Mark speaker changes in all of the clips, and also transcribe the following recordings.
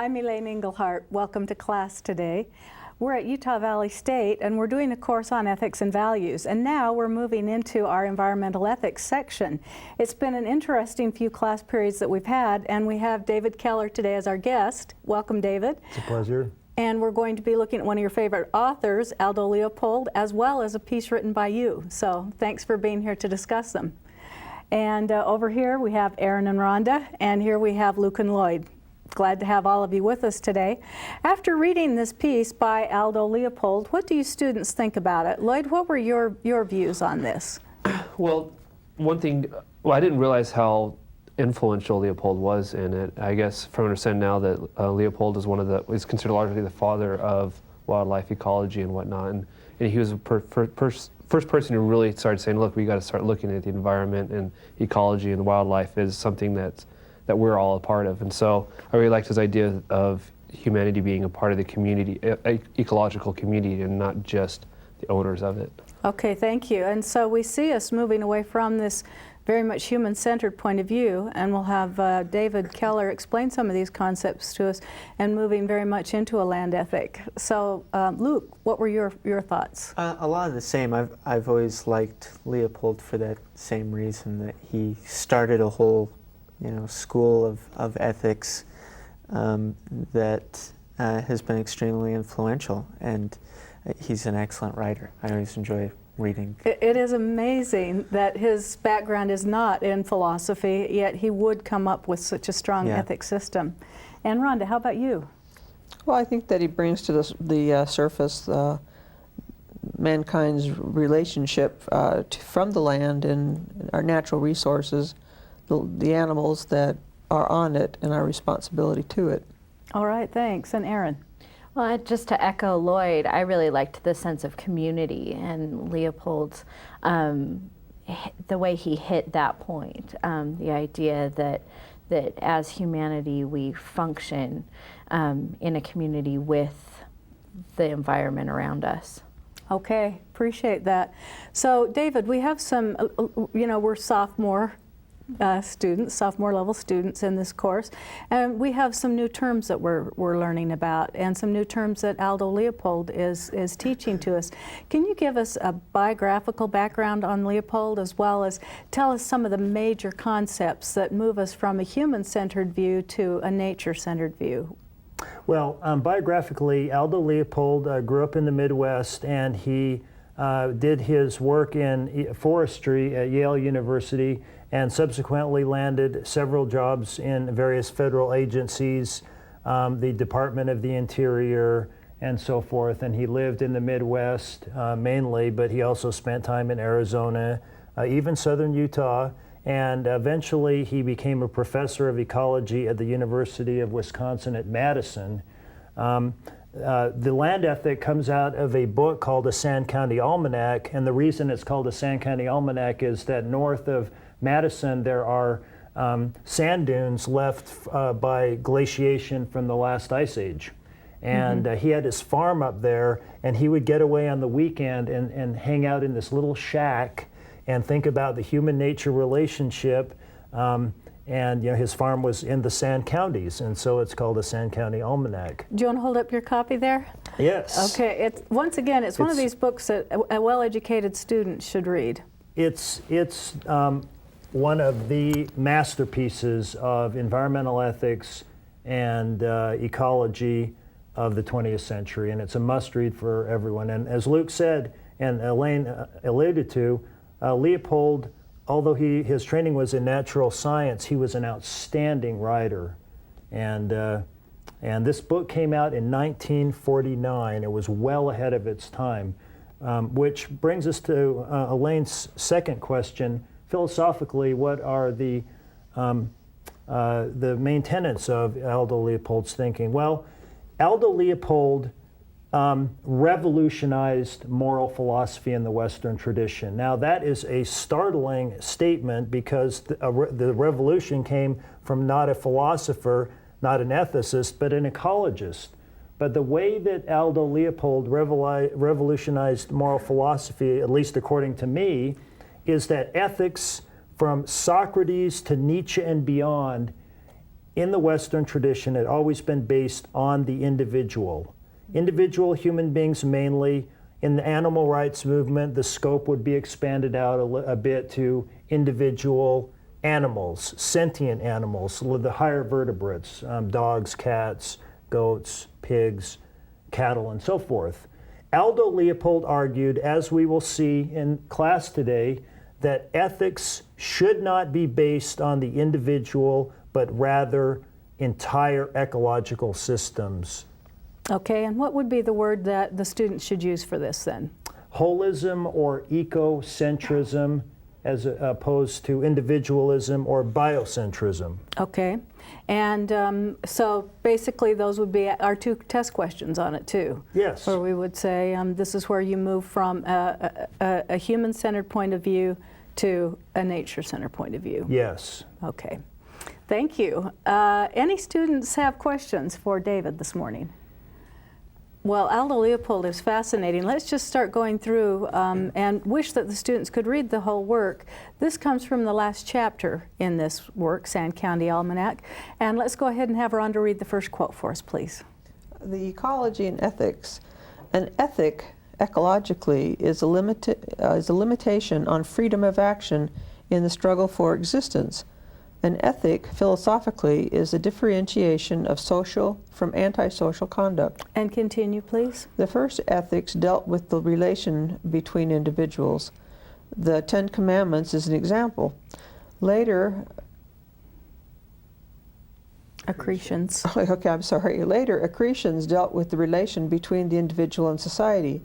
Speaker 1: I'm Elaine Engelhardt. Welcome to class today. We're at Utah Valley State and we're doing a course on ethics and values, and now we're moving into our environmental ethics section. It's been an interesting few class periods that we've had, and we have David Keller today as our guest. Welcome, David.
Speaker 2: It's a pleasure.
Speaker 1: And we're going to be looking at one of your favorite authors, Aldo Leopold, as well as a piece written by you. So thanks for being here to discuss them. And over here we have Aaron and Rhonda, and here we have Luke and Lloyd. Glad to have all of you with us today. After reading this piece by Aldo Leopold, what do you students think about it? Lloyd, what were your views on this?
Speaker 3: Well, one thing, I didn't realize how influential Leopold was in it. I guess from understanding now that Leopold is considered largely the father of wildlife ecology and whatnot, and he was the first person who really started saying, look, we got to start looking at the environment, and ecology and wildlife is something that we're all a part of. And so I really liked his idea of humanity being a part of the community, ecological community, and not just the owners of it.
Speaker 1: Okay, thank you. And so we see us moving away from this very much human-centered point of view, and we'll have David Keller explain some of these concepts to us, and moving very much into a land ethic. So Luke, what were your thoughts?
Speaker 4: A lot of the same. I've always liked Leopold for that same reason, that he started a whole school of ethics that has been extremely influential, and he's an excellent writer. I always enjoy reading.
Speaker 1: It is amazing that his background is not in philosophy, yet he would come up with such a strong ethics system. And Rhonda, how about you?
Speaker 5: Well, I think that he brings to the surface mankind's relationship from the land and our natural resources, the animals that are on it, and our responsibility to it.
Speaker 1: All right, thanks. And Aaron?
Speaker 6: Well, just to echo Lloyd, I really liked the sense of community and Leopold's, the way he hit that point, the idea that as humanity we function in a community with the environment around us.
Speaker 1: Okay, appreciate that. So David, we have some, we're sophomore level students in this course, and we have some new terms that we're learning about, and some new terms that Aldo Leopold is teaching to us. Can you give us a biographical background on Leopold, as well as tell us some of the major concepts that move us from a human-centered view to a nature-centered view?
Speaker 2: Well, biographically, Aldo Leopold grew up in the Midwest, and he did his work in forestry at Yale University, and subsequently landed several jobs in various federal agencies, the Department of the Interior, and so forth. And he lived in the Midwest mainly, but he also spent time in Arizona, even southern Utah, and eventually he became a professor of ecology at the University of Wisconsin at Madison. The land ethic comes out of a book called the Sand County Almanac, and the reason it's called the Sand County Almanac is that north of Madison there are sand dunes left by glaciation from the last ice age. And he had his farm up there, and he would get away on the weekend and hang out in this little shack and think about the human-nature relationship. And his farm was in the Sand Counties, and so it's called the Sand County Almanac.
Speaker 1: Do you want to hold up your copy there?
Speaker 2: Yes.
Speaker 1: Okay. Once again, it's one of these books that a well-educated student should read.
Speaker 2: It's one of the masterpieces of environmental ethics and ecology of the 20th century, and it's a must-read for everyone. And as Luke said, and Elaine alluded to, Leopold, although his training was in natural science, he was an outstanding writer. And this book came out in 1949. It was well ahead of its time, which brings us to Elaine's second question. Philosophically, what are the main tenets of Aldo Leopold's thinking? Well, Aldo Leopold revolutionized moral philosophy in the Western tradition. Now, that is a startling statement, because the revolution came from not a philosopher, not an ethicist, but an ecologist. But the way that Aldo Leopold revolutionized moral philosophy, at least according to me, is that ethics from Socrates to Nietzsche and beyond in the Western tradition had always been based on the individual. Individual human beings mainly. In the animal rights movement, the scope would be expanded out a bit to individual animals, sentient animals, the higher vertebrates, dogs, cats, goats, pigs, cattle, and so forth. Aldo Leopold argued, as we will see in class today, that ethics should not be based on the individual, but rather entire ecological systems.
Speaker 1: Okay, and what would be the word that the students should use for this then?
Speaker 2: Holism or ecocentrism, as opposed to individualism or biocentrism.
Speaker 1: Okay, and so basically those would be our two test questions on it too.
Speaker 2: Yes.
Speaker 1: Where we would say this is where you move from a human-centered point of view to a nature-centered point of view.
Speaker 2: Yes.
Speaker 1: Okay, thank you. Any students have questions for David this morning? Well, Aldo Leopold is fascinating. Let's just start going through and wish that the students could read the whole work. This comes from the last chapter in this work, Sand County Almanac. And let's go ahead and have Rhonda read the first quote for us, please.
Speaker 5: The ecology and ethics. An ethic, ecologically, is a limitation on freedom of action in the struggle for existence. An ethic, philosophically, is a differentiation of social from antisocial conduct.
Speaker 1: And continue, please.
Speaker 5: The first ethics dealt with the relation between individuals. The Ten Commandments is an example. Later,
Speaker 1: Accretions.
Speaker 5: okay, I'm sorry. Later, accretions dealt with the relation between the individual and society.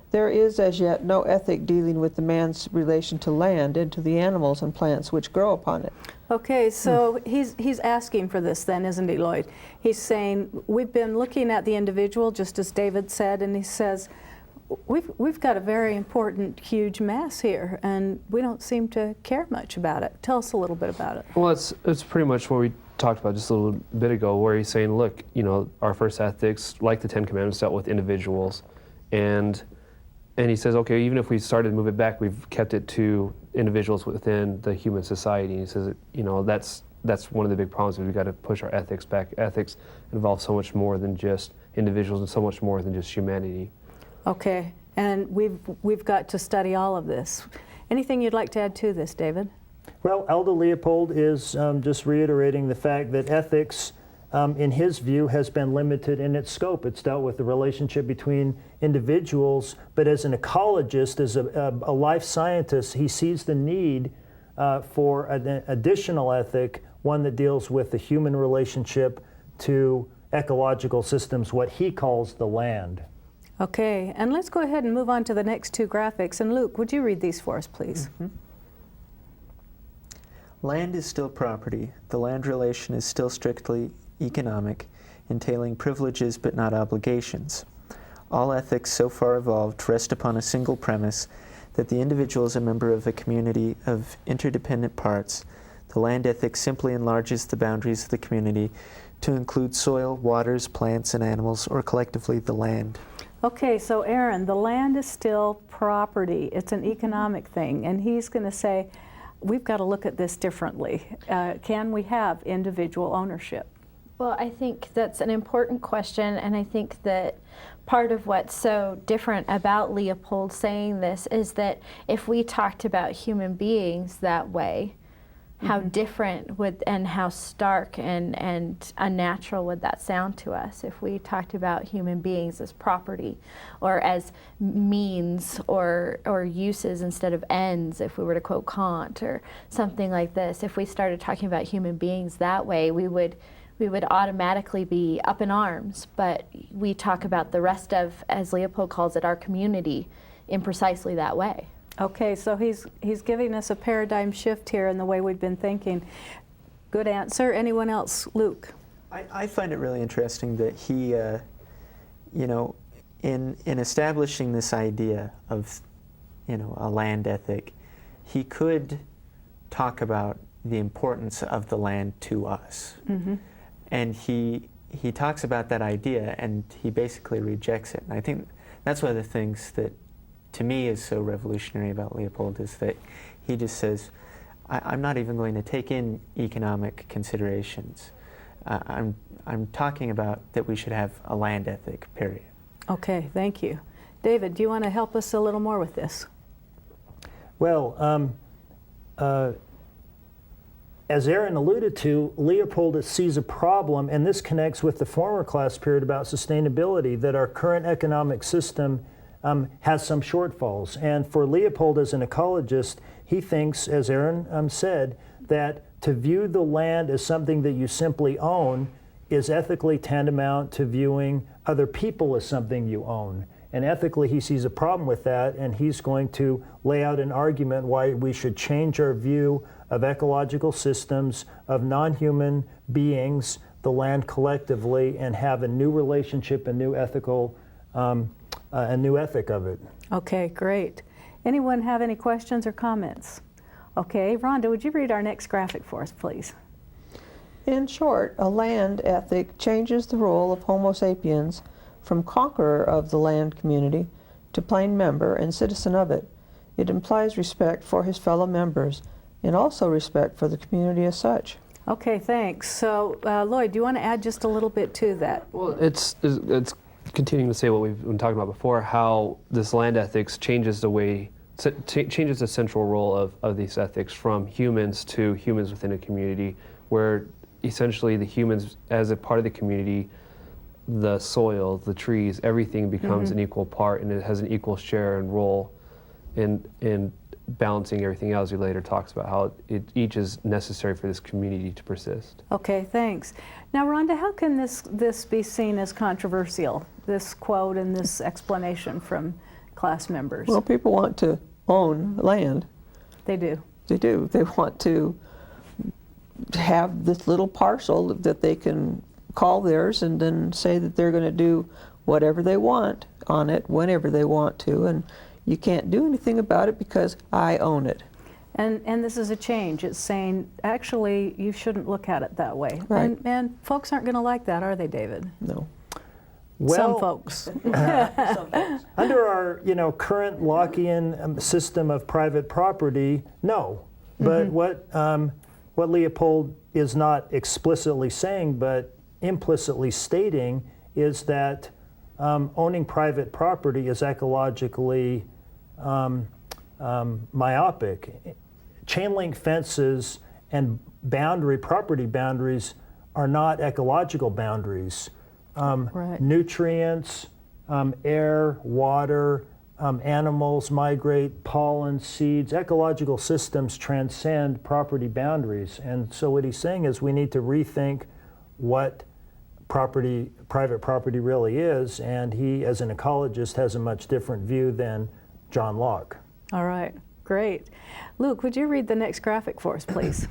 Speaker 5: There is as yet no ethic dealing with the man's relation to land and to the animals and plants which grow upon it.
Speaker 1: Okay, so he's asking for this then, isn't he, Lloyd? He's saying, we've been looking at the individual, just as David said, and he says, we've got a very important, huge mass here, and we don't seem to care much about it. Tell us a little bit about it.
Speaker 3: Well, it's pretty much what we talked about just a little bit ago, where he's saying, look, you know, our first ethics, like the Ten Commandments, dealt with individuals, and he says, okay, even if we started to move it back, we've kept it to individuals within the human society. And he says, you know, that's one of the big problems. We've got to push our ethics back. Ethics involve so much more than just individuals and so much more than just humanity.
Speaker 1: Okay, and we've got to study all of this. Anything you'd like to add to this, David?
Speaker 2: Well, Aldo Leopold is just reiterating the fact that ethics, in his view, has been limited in its scope. It's dealt with the relationship between individuals, but as an ecologist, as a life scientist, he sees the need for an additional ethic, one that deals with the human relationship to ecological systems, what he calls the land.
Speaker 1: Okay, and let's go ahead and move on to the next two graphics. And Luke, would you read these for us, please?
Speaker 4: Mm-hmm. Land is still property. The land relation is still strictly economic, entailing privileges but not obligations. All ethics so far evolved rest upon a single premise, that the individual is a member of a community of interdependent parts. The land ethic simply enlarges the boundaries of the community to include soil, waters, plants, and animals, or collectively the land.
Speaker 1: Okay, so Aaron, the land is still property. It's an economic thing, and he's going to say, we've got to look at this differently. Can we have individual ownership?
Speaker 6: Well, I think that's an important question, and I think that part of what's so different about Leopold saying this is that if we talked about human beings that way, how different would and how stark and unnatural would that sound to us if we talked about human beings as property or as means or uses instead of ends, if we were to quote Kant or something like this. If we started talking about human beings that way, we would automatically be up in arms, but we talk about the rest of, as Leopold calls it, our community in precisely that way.
Speaker 1: Okay, so he's giving us a paradigm shift here in the way we've been thinking. Good answer. Anyone else? Luke?
Speaker 4: I find it really interesting that he, you know, in establishing this idea of, you know, a land ethic, he could talk about the importance of the land to us. Mm-hmm. And he talks about that idea and he basically rejects it. And I think that's one of the things that to me is so revolutionary about Leopold, is that he just says, I'm not even going to take in economic considerations. I'm talking about that we should have a land ethic, period.
Speaker 1: Okay, thank you. David, do you want to help us a little more with this?
Speaker 2: Well, as Aaron alluded to, Leopold sees a problem, and this connects with the former class period about sustainability, that our current economic system has some shortfalls. And for Leopold as an ecologist, he thinks, as Aaron said, that to view the land as something that you simply own is ethically tantamount to viewing other people as something you own. And ethically, he sees a problem with that, and he's going to lay out an argument why we should change our view of ecological systems, of non-human beings, the land collectively, and have a new relationship, a new ethical, a new ethic of it.
Speaker 1: Okay, great. Anyone have any questions or comments? Okay, Rhonda, would you read our next graphic for us, please?
Speaker 5: In short, a land ethic changes the role of Homo sapiens from conqueror of the land community to plain member and citizen of it. It implies respect for his fellow members and also respect for the community as such.
Speaker 1: Okay, thanks. So, Lloyd, do you want to add just a little bit to that?
Speaker 3: Well, it's continuing to say what we've been talking about before, how this land ethics changes the way, changes the central role of these ethics from humans to humans within a community, where essentially the humans, as a part of the community, the soil, the trees, everything becomes an equal part, and it has an equal share and role in balancing everything else. He later talks about how each is necessary for this community to persist.
Speaker 1: Okay, thanks. Now, Rhonda, how can this be seen as controversial, this quote and this explanation from class members?
Speaker 5: Well, people want to own land.
Speaker 1: They do.
Speaker 5: They do. They want to have this little parcel that they can call theirs and then say that they're going to do whatever they want on it whenever they want to, and you can't do anything about it because I own it.
Speaker 1: And this is a change. It's saying, actually, you shouldn't look at it that way.
Speaker 5: Right.
Speaker 1: And folks aren't going to like that, are they, David?
Speaker 5: No.
Speaker 2: Well,
Speaker 1: Some folks.
Speaker 2: under our current Lockean system of private property, no. But what Leopold is not explicitly saying, but implicitly stating, is that owning private property is ecologically myopic. Chain link fences and property boundaries are not ecological boundaries.
Speaker 1: Right.
Speaker 2: Nutrients, air, water, animals migrate, pollen, seeds, ecological systems transcend property boundaries. And so what he's saying is we need to rethink what private property really is, and he, as an ecologist, has a much different view than John Locke.
Speaker 1: All right, great. Luke, would you read the next graphic for us, please?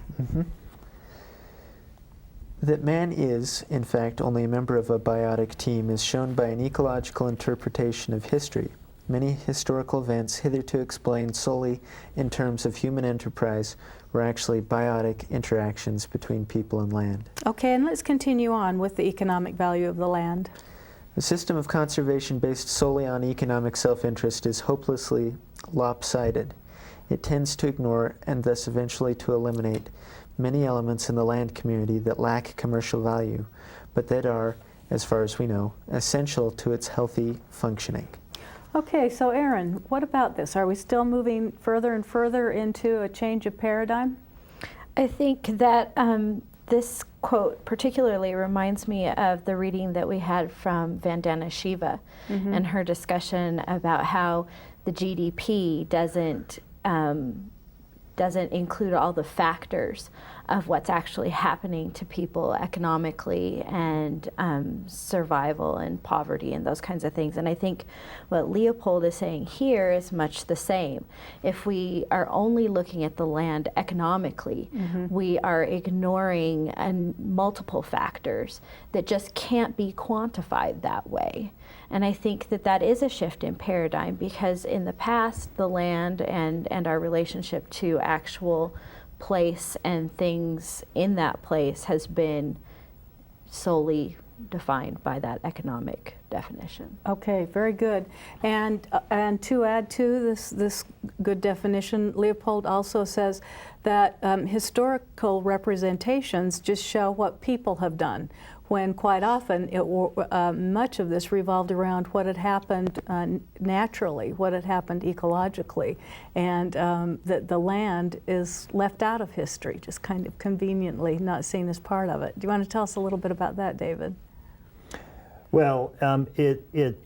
Speaker 4: That man is, in fact, only a member of a biotic team is shown by an ecological interpretation of history. Many historical events hitherto explained solely in terms of human enterprise were actually biotic interactions between people and land.
Speaker 1: Okay, and let's continue on with the economic value of the land.
Speaker 4: A system of conservation based solely on economic self-interest is hopelessly lopsided. It tends to ignore and thus eventually to eliminate many elements in the land community that lack commercial value, but that are, as far as we know, essential to its healthy functioning.
Speaker 1: Okay, so Aaron, what about this? Are we still moving further and further into a change of paradigm?
Speaker 6: I think that this quote particularly reminds me of the reading that we had from Vandana Shiva and her discussion about how the GDP doesn't include all the factors of what's actually happening to people economically and survival and poverty and those kinds of things. And I think what Leopold is saying here is much the same. If we are only looking at the land economically, we are ignoring multiple factors that just can't be quantified that way. And I think that that is a shift in paradigm, because in the past, the land and our relationship to actual place and things in that place has been solely defined by that economic definition.
Speaker 1: Okay, very good. And to add to this good definition, Leopold also says that historical representations just show what people have done, when quite often much of this revolved around what had happened naturally, what had happened ecologically, and that the land is left out of history, just kind of conveniently not seen as part of it. Do you want to tell us a little bit about that, David?
Speaker 2: Well, it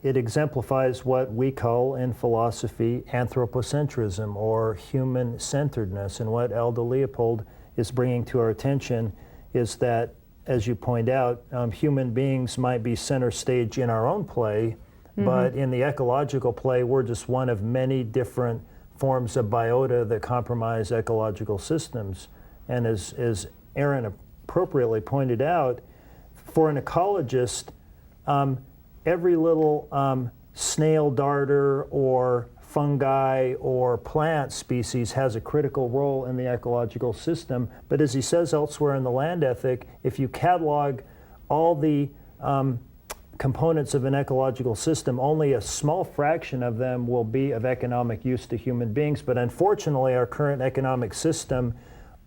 Speaker 2: exemplifies what we call in philosophy anthropocentrism, or human-centeredness. And what Aldo Leopold is bringing to our attention is that, as you point out, human beings might be center stage in our own play, but in the ecological play, we're just one of many different forms of biota that compromise ecological systems. And as Aaron appropriately pointed out, for an ecologist, every little snail darter or fungi or plant species has a critical role in the ecological system. But as he says elsewhere in the land ethic, if you catalog all the components of an ecological system, only a small fraction of them will be of economic use to human beings. But unfortunately, our current economic system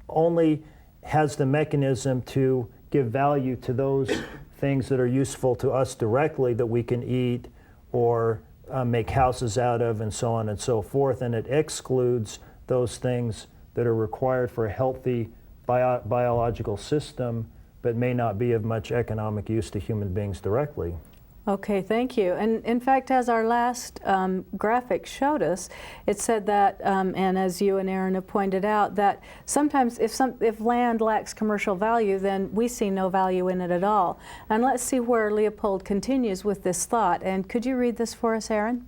Speaker 2: only has the mechanism to give value to those things that are useful to us directly, that we can eat or make houses out of, and so on and so forth, and it excludes those things that are required for a healthy biological system but may not be of much economic use to human beings directly.
Speaker 1: Okay, thank you. And in fact, as our last graphic showed us, it said that, and as you and Aaron have pointed out, that sometimes if land lacks commercial value, then we see no value in it at all. And let's see where Leopold continues with this thought. And could you read this for us, Aaron?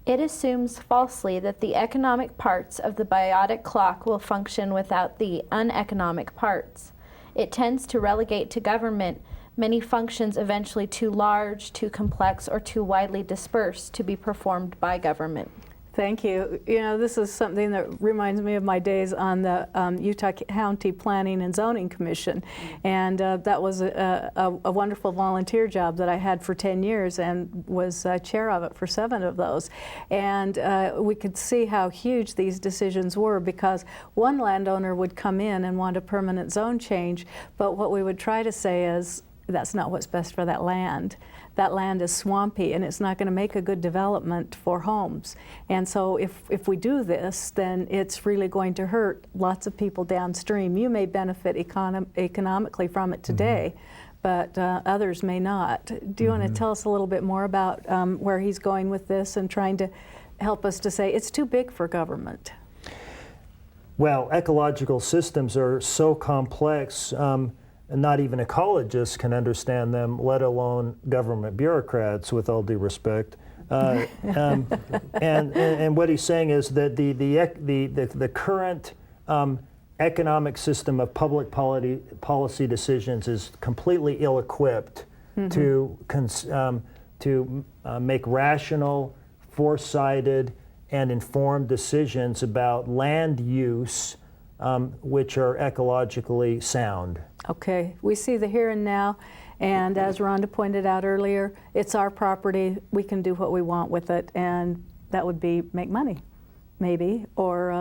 Speaker 6: It assumes falsely that the economic parts of the biotic clock will function without the uneconomic parts. It tends to relegate to government many functions eventually too large, too complex, or too widely dispersed to be performed by government.
Speaker 1: Thank you. You know, this is something that reminds me of my days on the Utah County Planning and Zoning Commission. And that was a wonderful volunteer job that I had for 10 years and was chair of it for 7 of those. And we could see how huge these decisions were, because one landowner would come in and want a permanent zone change, but what we would try to say is, that's not what's best for that land. That land is swampy and it's not going to make a good development for homes. And so if we do this, then it's really going to hurt lots of people downstream. You may benefit economically from it today, but others may not. Do you want to tell us a little bit more about where he's going with this and trying to help us to say it's too big for government?
Speaker 2: Well, ecological systems are so complex, and not even ecologists can understand them, let alone government bureaucrats, with all due respect. And what he's saying is that the current economic system of public policy decisions is completely ill-equipped to make rational, foresighted, and informed decisions about land use which are ecologically sound.
Speaker 1: Okay, we see the here and now, and as Rhonda pointed out earlier, it's our property. We can do what we want with it, and that would be make money, maybe, or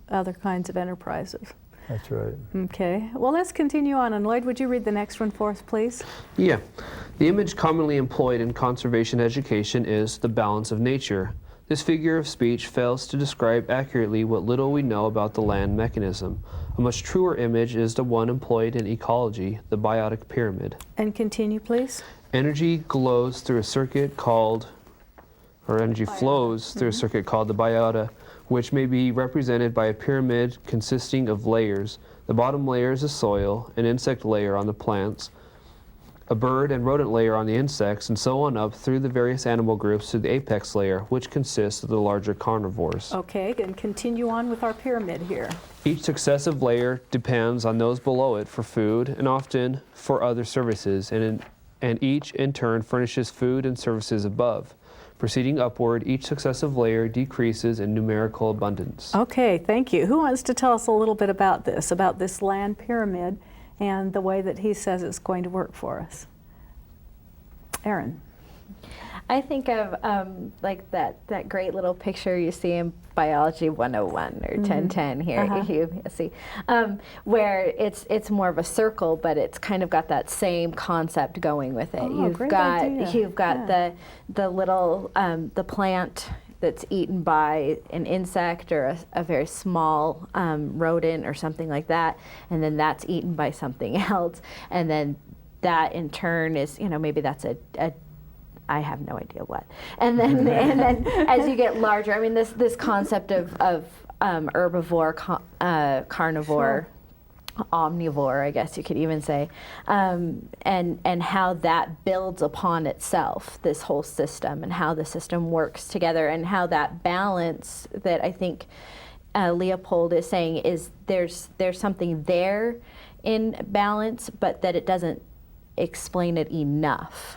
Speaker 1: other kinds of enterprises.
Speaker 2: That's right.
Speaker 1: Okay, well, let's continue on. And Lloyd, would you read the next one for us, please?
Speaker 3: Yeah. The image commonly employed in conservation education is the balance of nature. This figure of speech fails to describe accurately what little we know about the land mechanism. A much truer image is the one employed in ecology, the biotic pyramid.
Speaker 1: And continue, please.
Speaker 3: Energy glows through a circuit called, or energy flows through a circuit called the biota, which may be represented by a pyramid consisting of layers. The bottom layer is the soil, an insect layer on the plants, a bird and rodent layer on the insects, and so on up through the various animal groups to the apex layer, which consists of the larger carnivores.
Speaker 1: Okay, and continue on with our pyramid here.
Speaker 3: Each successive layer depends on those below it for food and often for other services, and each in turn furnishes food and services above. Proceeding upward, each successive layer decreases in numerical abundance.
Speaker 1: Okay, thank you. Who wants to tell us a little bit about this land pyramid and the way that he says it's going to work for us. Erin.
Speaker 6: I think of like that great little picture you see in Biology 101 or 1010 here, you see, where it's more of a circle, but it's kind of got that same concept going with it.
Speaker 1: Oh, great idea.
Speaker 6: You've got the little the plant that's eaten by an insect or a very small rodent or something like that, and then that's eaten by something else, and then that in turn is, maybe that's a I have no idea what. And then as you get larger, I mean, this concept of herbivore, carnivore, omnivore, I guess you could even say, and how that builds upon itself, this whole system, and how the system works together, and how that balance that I think Leopold is saying is there's something there in balance, but that it doesn't explain it enough.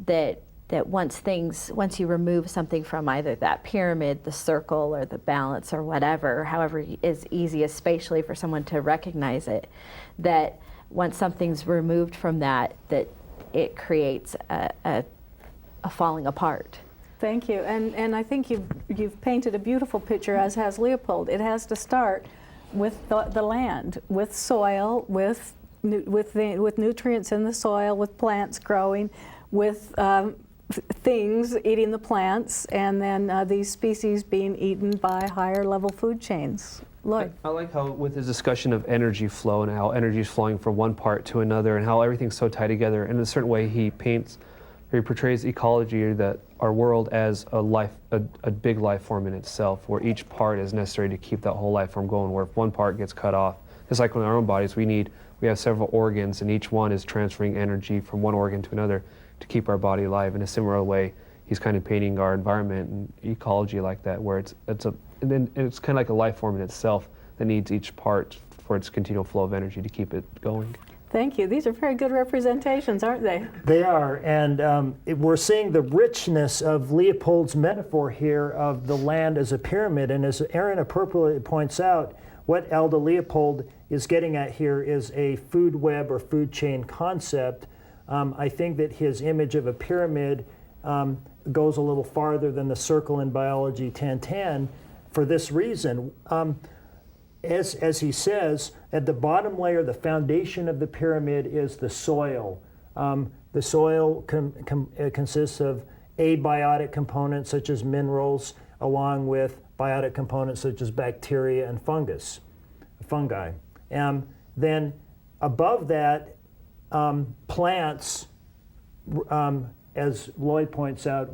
Speaker 6: That once you remove something from either that pyramid, the circle, or the balance, or whatever, however is easiest spatially for someone to recognize it, that once something's removed from that it creates a falling apart.
Speaker 1: Thank you, and I think you've painted a beautiful picture, as has Leopold. It has to start with the land, with soil, with nutrients in the soil, with plants growing, with things eating the plants, and then these species being eaten by higher level food chains. Lloyd.
Speaker 3: I like how with his discussion of energy flow and how energy is flowing from one part to another and how everything's so tied together. In a certain way, he portrays ecology, or that our world, as a big life form in itself, where each part is necessary to keep that whole life form going. Where if one part gets cut off, just like in our own bodies, we have several organs, and each one is transferring energy from one organ to another to keep our body alive. In a similar way, he's kind of painting our environment and ecology like that, where it's kind of like a life form in itself that needs each part for its continual flow of energy to keep it going.
Speaker 1: Thank you. These are very good representations, aren't they?
Speaker 2: They are, and we're seeing the richness of Leopold's metaphor here of the land as a pyramid. And as Erin appropriately points out, what Aldo Leopold is getting at here is a food web or food chain concept. I think that his image of a pyramid goes a little farther than the circle in Biology 1010 for this reason. As he says, at the bottom layer, the foundation of the pyramid is the soil. The soil consists of abiotic components such as minerals, along with biotic components such as bacteria and fungi. Then above that, plants, as Lloyd points out,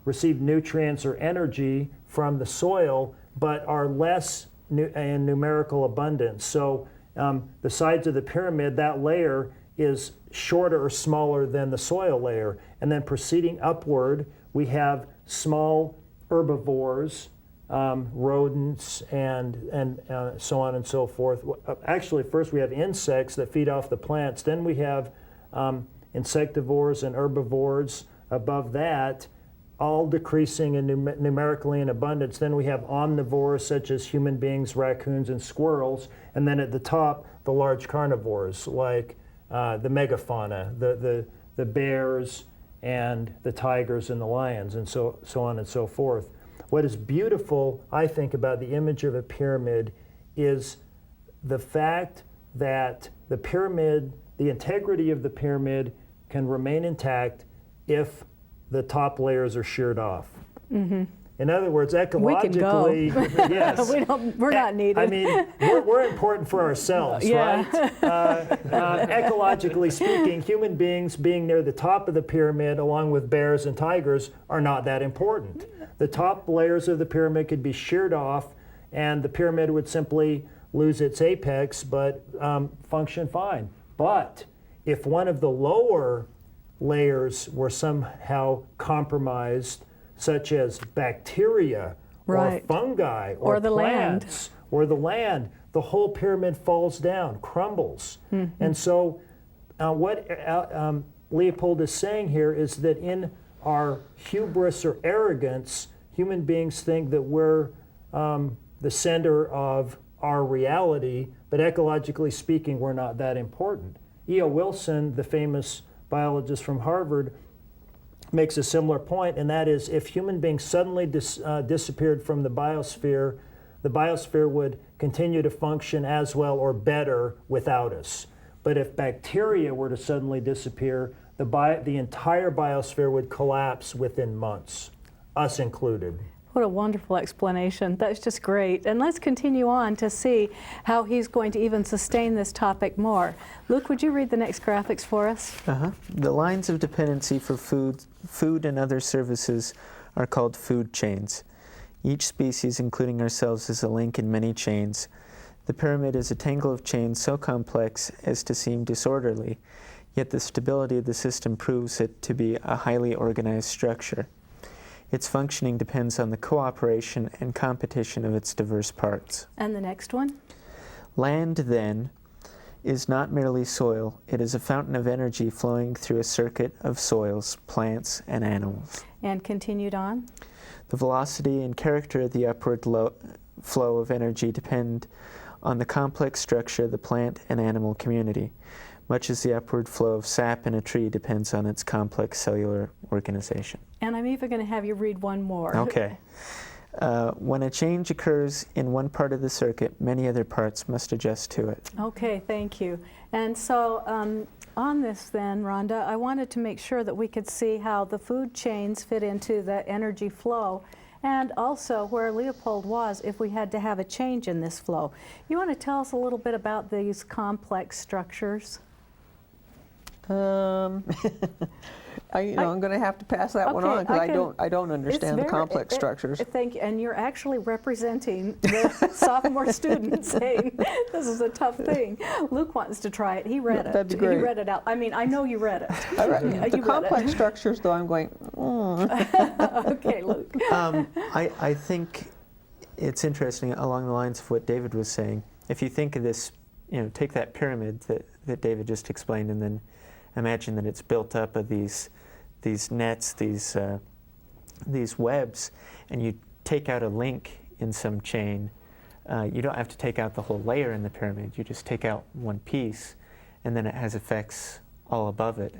Speaker 2: receive nutrients or energy from the soil, but are less in numerical abundance. So the sides of the pyramid, that layer is shorter or smaller than the soil layer. And then proceeding upward, we have small herbivores, rodents, and so on and so forth. Actually, first we have insects that feed off the plants. Then we have insectivores and herbivores above that, all decreasing in numerically in abundance. Then we have omnivores such as human beings, raccoons, and squirrels. And then at the top, the large carnivores like the megafauna, the bears, and the tigers and the lions, and so on and so forth. What is beautiful, I think, about the image of a pyramid is the fact that the pyramid, the integrity of the pyramid, can remain intact if the top layers are sheared off. Mm-hmm. In other words, ecologically, yes.
Speaker 1: We're not needed.
Speaker 2: I mean, we're important for ourselves,
Speaker 1: yeah.
Speaker 2: right? Ecologically speaking, human beings being near the top of the pyramid, along with bears and tigers, are not that important. The top layers of the pyramid could be sheared off, and the pyramid would simply lose its apex, but function fine. But if one of the lower layers were somehow compromised, such as bacteria
Speaker 1: right.
Speaker 2: or fungi
Speaker 1: or the
Speaker 2: plants or the land, the whole pyramid falls down, crumbles. Mm-hmm. And so what Leopold is saying here is that in our hubris or arrogance, human beings think that we're the center of our reality, but ecologically speaking, we're not that important. E.O. Wilson, the famous biologist from Harvard, makes a similar point, and that is if human beings suddenly disappeared from the biosphere would continue to function as well or better without us. But if bacteria were to suddenly disappear, the entire biosphere would collapse within months, us included.
Speaker 1: What a wonderful explanation. That's just great. And let's continue on to see how he's going to even sustain this topic more. Luke, would you read the next graphics for us?
Speaker 4: The lines of dependency for food and other services are called food chains. Each species, including ourselves, is a link in many chains. The pyramid is a tangle of chains so complex as to seem disorderly, yet the stability of the system proves it to be a highly organized structure. Its functioning depends on the cooperation and competition of its diverse parts.
Speaker 1: And the next one?
Speaker 4: Land, then, is not merely soil. It is a fountain of energy flowing through a circuit of soils, plants, and animals.
Speaker 1: And continued on?
Speaker 4: The velocity and character of the upward flow of energy depend on the complex structure of the plant and animal community, much as the upward flow of sap in a tree depends on its complex cellular organization.
Speaker 1: And I'm even going to have you read one more.
Speaker 4: Okay. When a change occurs in one part of the circuit, many other parts must adjust to it.
Speaker 1: Okay, thank you. And so on this then, Rhonda, I wanted to make sure that we could see how the food chains fit into the energy flow, and also where Leopold was if we had to have a change in this flow. You want to tell us a little bit about these complex structures?
Speaker 5: I'm going to have to pass that one
Speaker 1: Okay,
Speaker 5: on because I don't understand the complex structures.
Speaker 1: Thank you, and you're actually representing the sophomore student saying this is a tough thing. Luke wants to try it. He read it.
Speaker 5: That'd be great.
Speaker 1: He read it out. I mean, I know you read it.
Speaker 5: The complex structures, though, I'm going,
Speaker 1: Okay, Luke.
Speaker 4: I think it's interesting along the lines of what David was saying. If you think of this, take that pyramid that David just explained, and then imagine that it's built up of these nets, these webs, and you take out a link in some chain. You don't have to take out the whole layer in the pyramid. You just take out one piece, and then it has effects all above it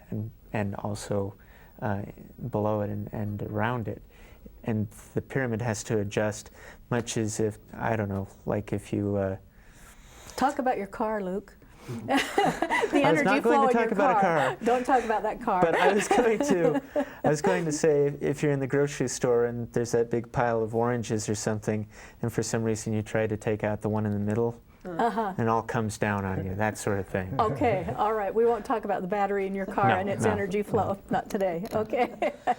Speaker 4: and also below it and around it. And the pyramid has to adjust, much as if, I don't know, like if you...
Speaker 1: Talk about your car, Luke. The
Speaker 4: I was
Speaker 1: energy
Speaker 4: not
Speaker 1: flow
Speaker 4: going to
Speaker 1: in
Speaker 4: talk
Speaker 1: your
Speaker 4: about a
Speaker 1: car.
Speaker 4: car.
Speaker 1: Don't talk about that car.
Speaker 4: But I was going to say, if you're in the grocery store and there's that big pile of oranges or something, and for some reason you try to take out the one in the middle, and it all comes down on you, that sort of thing.
Speaker 1: Okay, all right. We won't talk about the battery in your car and its energy flow. Not today. Okay.
Speaker 3: I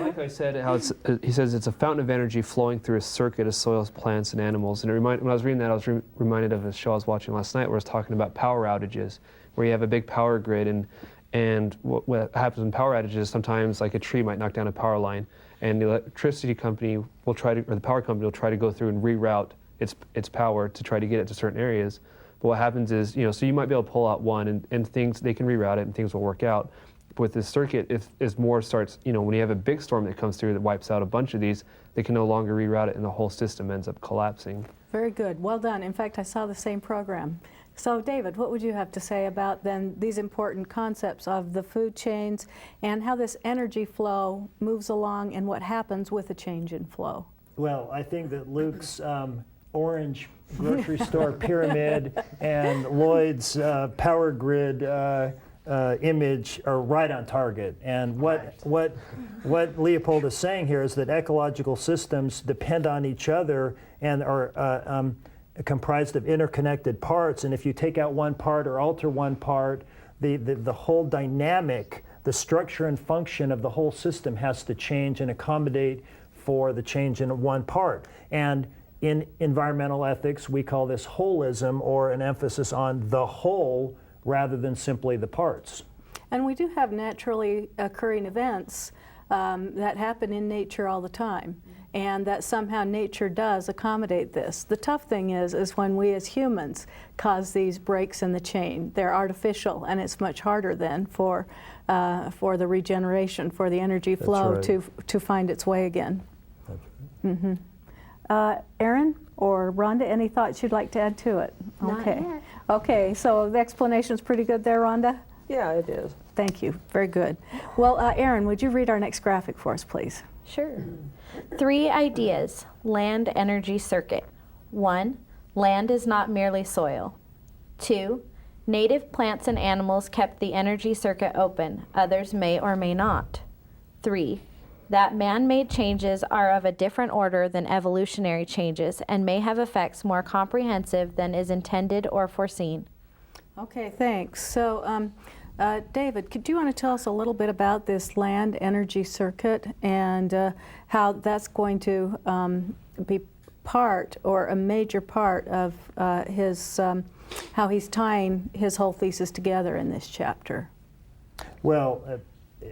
Speaker 3: like how he said how he says it's a fountain of energy flowing through a circuit of soils, plants, and animals. And when I was reading that, I was reminded of a show I was watching last night where it's talking about power outages, where you have a big power grid, and what happens in power outages, sometimes like a tree might knock down a power line, and the electricity company will or the power company will try to go through and reroute its power to try to get it to certain areas. But what happens is, so you might be able to pull out one and things, they can reroute it and things will work out. But with this circuit, if more starts, when you have a big storm that comes through that wipes out a bunch of these, they can no longer reroute it and the whole system ends up collapsing.
Speaker 1: Very good. Well done. In fact, I saw the same program. So David, what would you have to say about then these important concepts of the food chains and how this energy flow moves along and what happens with a change in flow?
Speaker 2: Well, I think that Luke's orange grocery store pyramid and Lloyd's power grid image are right on target. And what Leopold is saying here is that ecological systems depend on each other and are comprised of interconnected parts. And if you take out one part or alter one part, the whole dynamic, the structure and function of the whole system has to change and accommodate for the change in one part. And in environmental ethics, we call this holism, or an emphasis on the whole rather than simply the parts.
Speaker 1: And we do have naturally occurring events that happen in nature all the time, and that somehow nature does accommodate this. The tough thing is when we as humans cause these breaks in the chain. They're artificial, and it's much harder then for the regeneration, for the energy flow to find its way again.
Speaker 2: That's right.
Speaker 1: Aaron or Rhonda, any thoughts you'd like to add to it?
Speaker 6: Not
Speaker 1: Okay.
Speaker 6: yet.
Speaker 1: Okay, so the explanation's pretty good there, Rhonda?
Speaker 5: Yeah, it is.
Speaker 1: Thank you. Very good. Well, Erin, would you read our next graphic for us, please?
Speaker 6: Sure. 3 ideas. Land energy circuit. 1. Land is not merely soil. 2. Native plants and animals kept the energy circuit open. Others may or may not. 3. That man-made changes are of a different order than evolutionary changes and may have effects more comprehensive than is intended or foreseen.
Speaker 1: Okay, thanks. So, David, do you want to tell us a little bit about this land energy circuit and how that's going to be part or a major part of how he's tying his whole thesis together in this chapter?
Speaker 2: Well,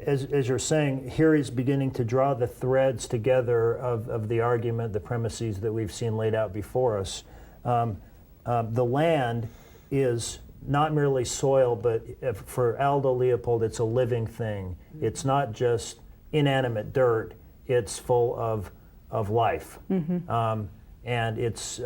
Speaker 2: as you're saying, here he's beginning to draw the threads together of the argument, the premises that we've seen laid out before us. The land is not merely soil, but for Aldo Leopold, it's a living thing. It's not just inanimate dirt, it's full of life. Mm-hmm. And it's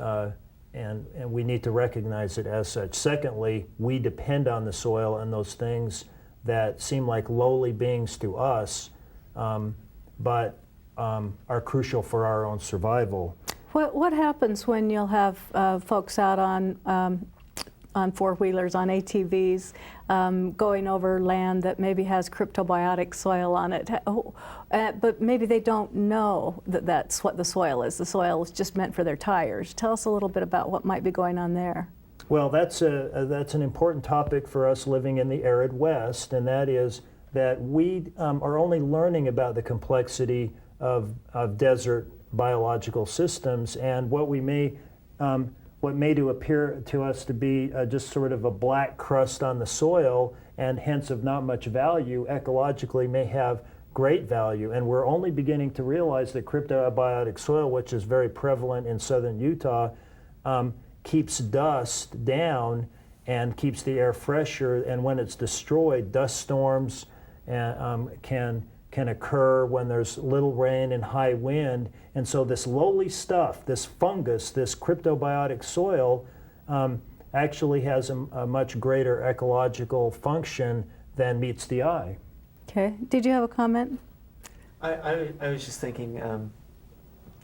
Speaker 2: and we need to recognize it as such. Secondly, we depend on the soil and those things that seem like lowly beings to us, but are crucial for our own survival.
Speaker 1: What happens when you'll have folks out on four-wheelers, on ATVs, going over land that maybe has cryptobiotic soil on it, but maybe they don't know that that's what the soil is. The soil is just meant for their tires. Tell us a little bit about what might be going on there.
Speaker 2: Well, that's an important topic for us living in the arid West, and that is that we are only learning about the complexity of desert biological systems, and what may appear to us to be just sort of a black crust on the soil, and hence of not much value, ecologically may have great value. And we're only beginning to realize that cryptobiotic soil, which is very prevalent in southern Utah, keeps dust down and keeps the air fresher, and when it's destroyed, dust storms can occur when there's little rain and high wind. And so this lowly stuff, this fungus, this cryptobiotic soil, actually has a much greater ecological function than meets the eye.
Speaker 1: Okay. Did you have a comment?
Speaker 4: I was just thinking,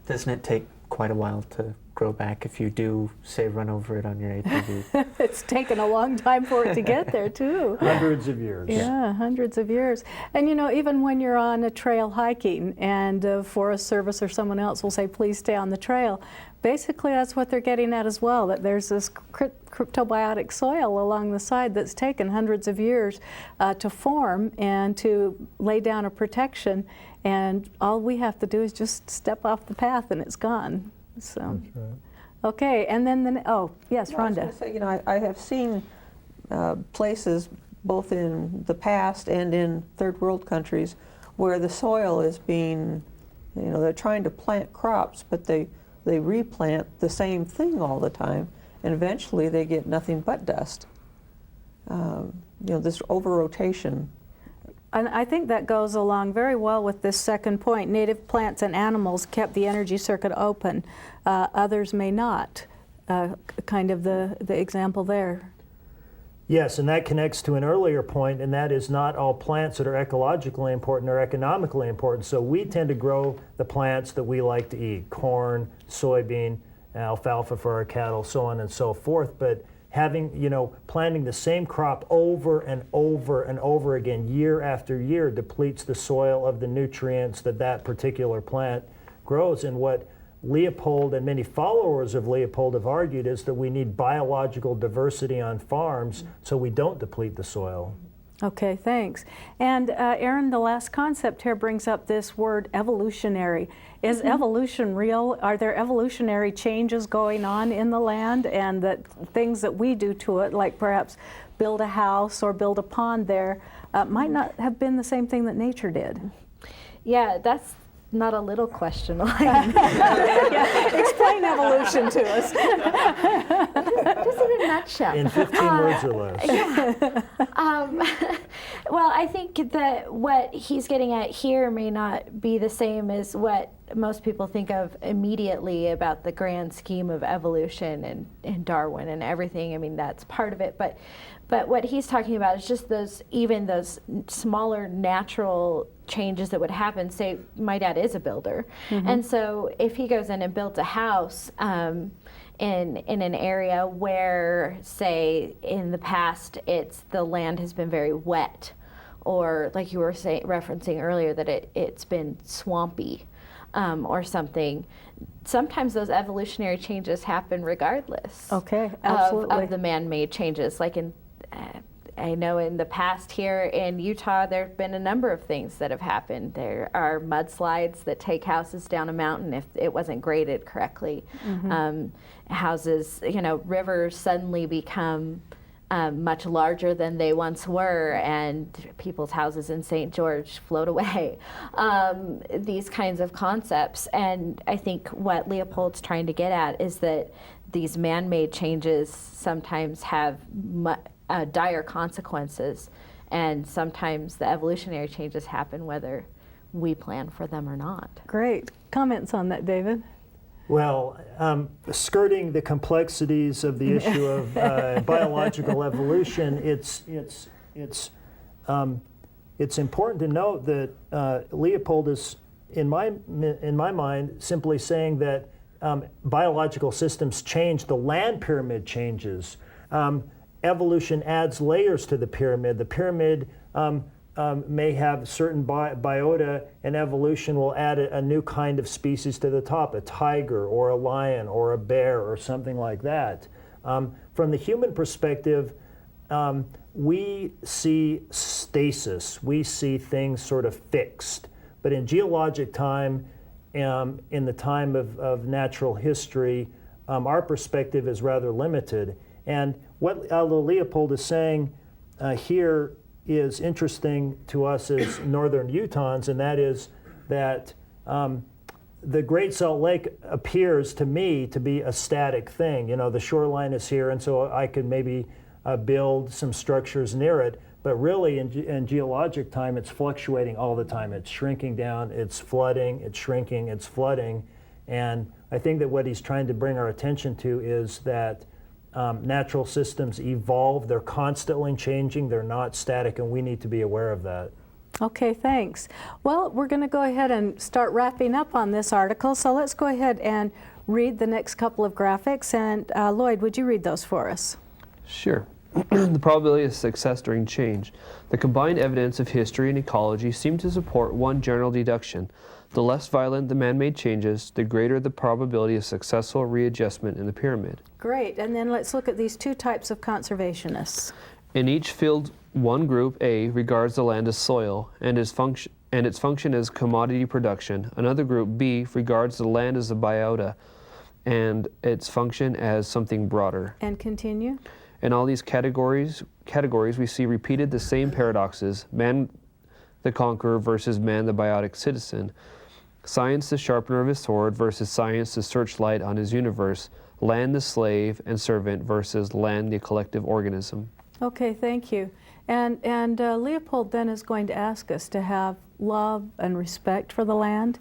Speaker 4: doesn't it take quite a while to grow back if you do, say, run over it on your ATV?
Speaker 1: It's taken a long time for it to get there, too.
Speaker 2: Hundreds of years.
Speaker 1: Yeah, hundreds of years. And you know, even when you're on a trail hiking and Forest Service or someone else will say, please stay on the trail, basically that's what they're getting at as well, that there's this cryptobiotic soil along the side that's taken hundreds of years to form and to lay down a protection, and all we have to do is just step off the path and it's gone. So,
Speaker 2: That's right.
Speaker 1: Okay, and then yes,
Speaker 5: I was
Speaker 1: Rhonda.
Speaker 5: going to say, I have seen places both in the past and in third world countries where the soil is being, they're trying to plant crops, but they replant the same thing all the time, and eventually they get nothing but dust. This over-rotation.
Speaker 1: And I think that goes along very well with this second point. Native plants and animals kept the energy circuit open. Others may not. Kind of the example there.
Speaker 2: Yes, and that connects to an earlier point, and that is not all plants that are ecologically important are economically important. So we tend to grow the plants that we like to eat, corn, soybean, alfalfa for our cattle, so on and so forth. But planting the same crop over and over and over again, year after year, depletes the soil of the nutrients that particular plant grows. And what Leopold and many followers of Leopold have argued is that we need biological diversity on farms so we don't deplete the soil.
Speaker 1: Okay, thanks. And Erin, the last concept here brings up this word evolutionary. Is evolution real? Are there evolutionary changes going on in the land, and that things that we do to it, like perhaps build a house or build a pond there, might not have been the same thing that nature did?
Speaker 6: Yeah, that's not a little question line.
Speaker 1: Yeah, explain evolution to us.
Speaker 6: Just in a nutshell.
Speaker 2: In 15 words or less.
Speaker 6: Well, I think that what he's getting at here may not be the same as what most people think of immediately about the grand scheme of evolution and Darwin and everything. I mean, that's part of it, but what he's talking about is just those smaller natural changes that would happen. Say, my dad is a builder, and so if he goes in and builds a house in an area where, say, in the past the land has been very wet, or like you were referencing earlier, that it's been swampy, or something. Sometimes those evolutionary changes happen regardless.
Speaker 1: Okay, absolutely.
Speaker 6: Of the man-made changes. Like I know in the past here in Utah, there have been a number of things that have happened. There are mudslides that take houses down a mountain if it wasn't graded correctly. Houses, rivers suddenly become much larger than they once were, and people's houses in St. George float away. These kinds of concepts. And I think what Leopold's trying to get at is that these man-made changes sometimes have dire consequences, and sometimes the evolutionary changes happen whether we plan for them or not. Great.
Speaker 1: Comments on that, David?
Speaker 2: Well, skirting the complexities of the issue of biological evolution, it's important to note that Leopold is, in my mind, simply saying that biological systems change. The land pyramid changes. Evolution adds layers to the pyramid. The pyramid may have certain biota, and evolution will add a new kind of species to the top, a tiger or a lion or a bear or something like that. From the human perspective, we see stasis. We see things sort of fixed. But in geologic time, in the time of natural history, our perspective is rather limited. And what Aldo Leopold is saying here is interesting to us as Northern Utahns, and that is that the Great Salt Lake appears to me to be a static thing. The shoreline is here, and so I could maybe build some structures near it. But really, in geologic time, it's fluctuating all the time. It's shrinking down, it's flooding, it's shrinking, it's flooding. And I think that what he's trying to bring our attention to is that natural systems evolve. They're constantly changing. They're not static, and we need to be aware of that.
Speaker 1: Okay, thanks. Well, we're going to go ahead and start wrapping up on this article. So let's go ahead and read the next couple of graphics. And Lloyd, would you read those for us?
Speaker 3: Sure. The probability of success during change. The combined evidence of history and ecology seem to support one general deduction. The less violent the man-made changes, the greater the probability of successful readjustment in the pyramid.
Speaker 1: Great. And then let's look at these two types of conservationists.
Speaker 3: In each field, one group, A, regards the land as soil and its function as commodity production. Another group, B, regards the land as a biota and its function as something broader.
Speaker 1: And continue.
Speaker 3: In all these categories, we see repeated the same paradoxes: man the conqueror versus man the biotic citizen, science the sharpener of his sword versus science the searchlight on his universe, land the slave and servant versus land the collective organism.
Speaker 1: Okay, thank you. And Leopold then is going to ask us to have love and respect for the land.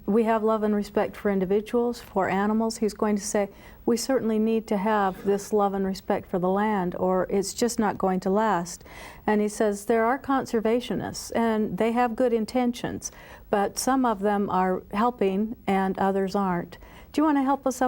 Speaker 1: We have love and respect for individuals, for animals. He's going to say, we certainly need to have this love and respect for the land, or it's just not going to last. And he says there are conservationists, and they have good intentions, but some of them are helping and others aren't. Do you want to help us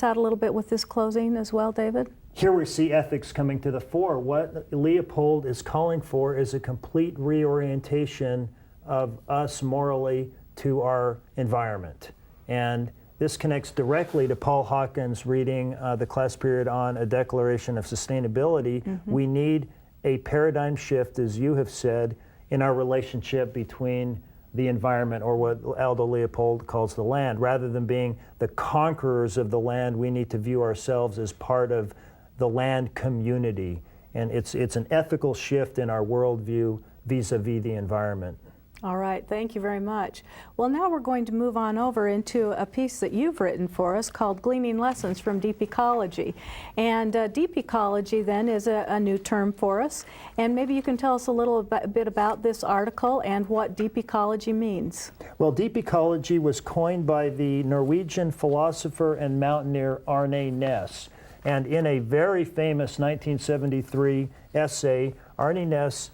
Speaker 1: out a little bit with this closing as well, David?
Speaker 2: Here we see ethics coming to the fore. What Leopold is calling for is a complete reorientation of us morally to our environment. And this connects directly to Paul Hawkins' reading the class period on A Declaration of Sustainability. Mm-hmm. We need a paradigm shift, as you have said, in our relationship between the environment, or what Aldo Leopold calls the land. Rather than being the conquerors of the land, we need to view ourselves as part of the land community. And it's an ethical shift in our worldview vis-a-vis the environment.
Speaker 1: All right, thank you very much. Well, now we're going to move on over into a piece that you've written for us called Gleaning Lessons from Deep Ecology. And deep ecology then is a new term for us. And maybe you can tell us a little bit about this article and what deep ecology means.
Speaker 2: Well, deep ecology was coined by the Norwegian philosopher and mountaineer Arne Næss. And in a very famous 1973 essay, Arne Næss